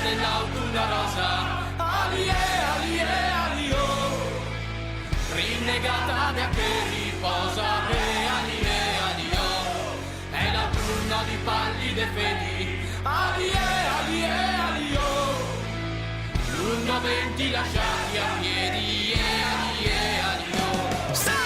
dell'autunno rosa. Alio, rinnegata da che riposa. Alio, è l'autunno di pallide fedi. Alio, lungo venti lasciati a piedi. Alio, sai!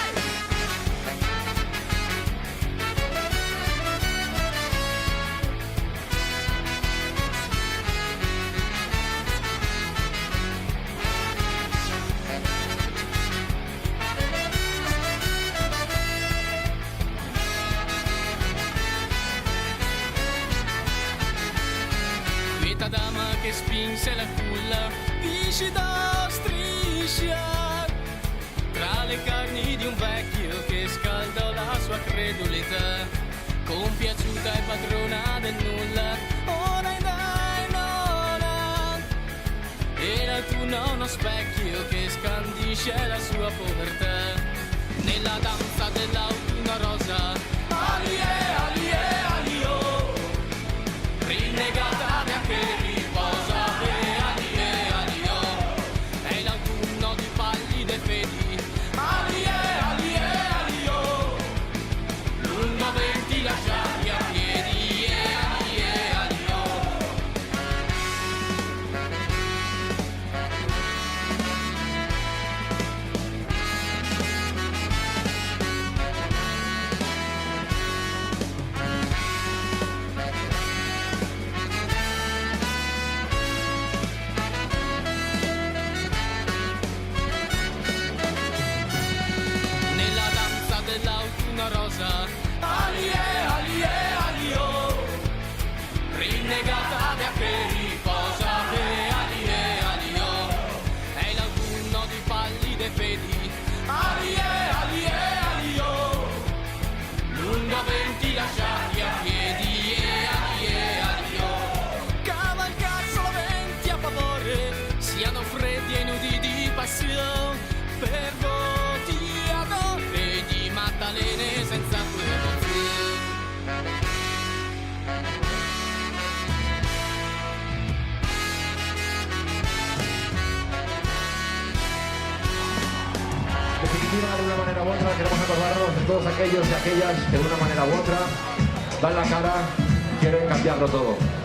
Quieta dama che spinse la culla, viscida striscia tra le carni di un vecchio che scaldò la sua credulità, compiaciuta e padrona del nulla. Ora dai nona, e l'autunno uno specchio che scandisce la sua povertà. Nella danza dell'autunno rosa, alio, rinnegata da che riposa. Alio, è l'autunno di pallide fedi. Alio, lungo venti lasciati a piedi. Alio. Nella danza dell'autunno rosa, alio, rinnegata da che riposa. Alio, è l'autunno di pallide fedi. Alio, lungo venti lasciati a piedi. Alio, cavalcar solamente a favore, siano freddi e nudi di passione, per voti adore di Maddalene senza promozione. Definitiva, de una manera u otra, queremos acordarnos de todos aquellos y aquellas que de una manera u otra dan la cara, quieren cambiarlo todo.